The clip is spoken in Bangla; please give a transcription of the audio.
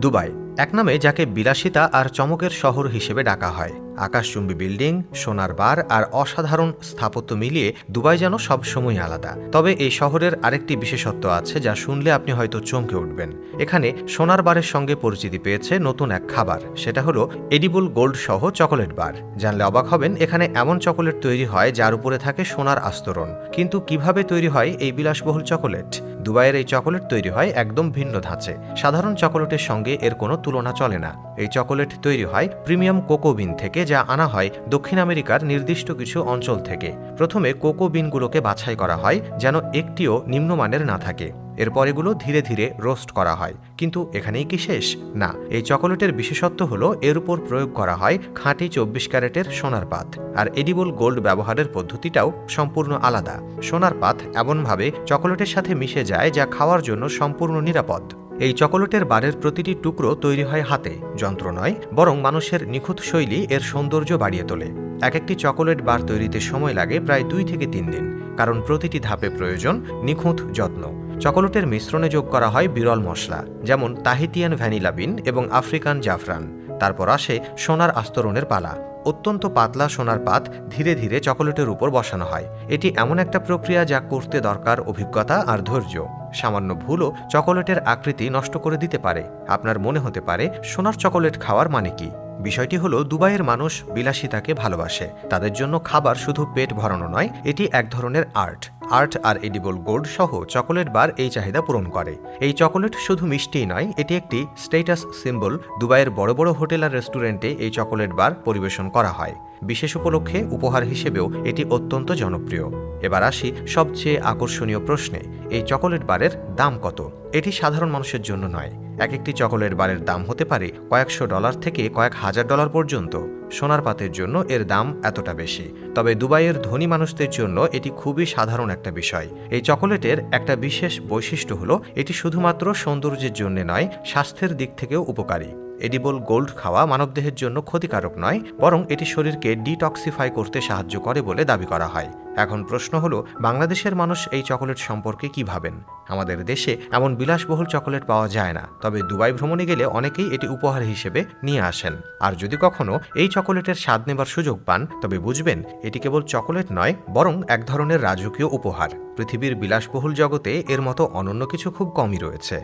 দুবাই এক নামে যাকে বিলাসিতা আর চমকের শহর হিসেবে ডাকা হয়। আকাশচুম্বী বিল্ডিং, সোনার বার আর অসাধারণ স্থাপত্য মিলিয়ে দুবাই যেন সবসময় আলাদা। তবে এই শহরের আরেকটি বিশেষত্ব আছে যা শুনলে আপনি হয়তো চমকে উঠবেন। এখানে সোনার বারের সঙ্গে পরিচিতি পেয়েছে নতুন এক খাবার, সেটা হলো এডিবল গোল্ড সহ চকোলেট বার। জানলে অবাক হবেন, এখানে এমন চকোলেট তৈরি হয় যার উপরে থাকে সোনার আস্তরণ। কিন্তু কিভাবে তৈরি হয় এই বিলাসবহুল চকোলেট? দুবাইয়ের এই চকোলেট তৈরি হয় একদম ভিন্ন ধাঁচে। সাধারণ চকোলেটের সঙ্গে এর কোনো তুলনা চলে না। এই চকোলেট তৈরি হয় প্রিমিয়াম কোকো বিন থেকে, যা আনা হয় দক্ষিণ আমেরিকার নির্দিষ্ট কিছু অঞ্চল থেকে। প্রথমে কোকো বিনগুলোকে বাছাই করা হয় যেন একটিও নিম্নমানের না থাকে। এরপর এগুলো ধীরে ধীরে রোস্ট করা হয়। কিন্তু এখানেই কি শেষ? না, এই চকোলেটের বিশেষত্ব হলো এর উপর প্রয়োগ করা হয় খাঁটি 24 ক্যারেটের সোনার পাত। আর এডিবল গোল্ড ব্যবহারের পদ্ধতিটাও সম্পূর্ণ আলাদা। সোনার পাত এমনভাবে চকোলেটের সাথে মিশে যায় যা খাওয়ার জন্য সম্পূর্ণ নিরাপদ। এই চকোলেটের বারের প্রতিটি টুকরো তৈরি হয় হাতে, যন্ত্র নয়, বরং মানুষের নিখুঁত শৈলী এর সৌন্দর্য বাড়িয়ে তোলে। এক একটি চকোলেট বার তৈরিতে সময় লাগে প্রায় 2 থেকে 3 দিন, কারণ প্রতিটি ধাপে প্রয়োজন নিখুঁত যত্ন। চকোলেটের মিশ্রণে যোগ করা হয় বিরল মশলা, যেমন তাহিতিয়ান ভ্যানিলা বিন এবং আফ্রিকান জাফরান। তারপর আসে সোনার আস্তরণের পালা। অত্যন্ত পাতলা সোনার পাত ধীরে ধীরে চকোলেটের উপর বসানো হয়। এটি এমন একটা প্রক্রিয়া যা করতে দরকার অভিজ্ঞতা আর ধৈর্য। সামান্য ভুলও চকোলেটের আকৃতি নষ্ট করে দিতে পারে। আপনার মনে হতে পারে সোনার চকোলেট খাওয়ার মানে কি? বিষয়টি হলো, দুবাইয়ের মানুষ বিলাসিতাকে ভালোবাসে। তাদের জন্য খাবার শুধু পেট ভরানো নয়, এটি এক ধরনের আর্ট। আর এডিবল গোল্ড সহ চকোলেট বার এই চাহিদা পূরণ করে। এই চকোলেট শুধু মিষ্টিই নয়, এটি একটি স্ট্যাটাস সিম্বল। দুবাইয়ের বড় বড় হোটেল আর রেস্টুরেন্টে এই চকোলেট বার পরিবেশন করা হয়। বিশেষ উপলক্ষে উপহার হিসেবেও এটি অত্যন্ত জনপ্রিয়। এবার আসি সবচেয়ে আকর্ষণীয় প্রশ্নে, এই চকোলেট বারের দাম কত? এটি সাধারণ মানুষের জন্য নয়। এক একটি চকোলেট বারের দাম হতে পারে কয়েকশো ডলার থেকে কয়েক হাজার ডলার পর্যন্ত। সোনার পাতের জন্য এর দাম এতটা বেশি। তবে দুবাইয়ের ধনী মানুষদের জন্য এটি খুবই সাধারণ একটা বিষয়। এই চকোলেটের একটা বিশেষ বৈশিষ্ট্য হলো, এটি শুধুমাত্র সৌন্দর্যের জন্য নয়, স্বাস্থ্যের দিক থেকেও উপকারী। এডিবল গোল্ড খাওয়া মানবদেহের জন্য ক্ষতিকারক নয়, বরং এটি শরীরকে ডিটক্সিফাই করতে সাহায্য করে বলে দাবি করা হয়। এখন প্রশ্ন হলো, বাংলাদেশের মানুষ এই চকোলেট সম্পর্কে কি ভাবেন? আমাদের দেশে এমন বিলাসবহুল চকোলেট পাওয়া যায় না, তবে দুবাই ভ্রমণে গেলে অনেকেই এটি উপহার হিসেবে নিয়ে আসেন। আর যদি কখনো এই চকোলেটের স্বাদ নেবার সুযোগ পান, তবে বুঝবেন এটি কেবল চকোলেট নয়, বরং এক ধরনের রাজকীয় উপহার। পৃথিবীর বিলাসবহুল জগতে এর মতো অনন্য কিছু খুব কমই রয়েছে।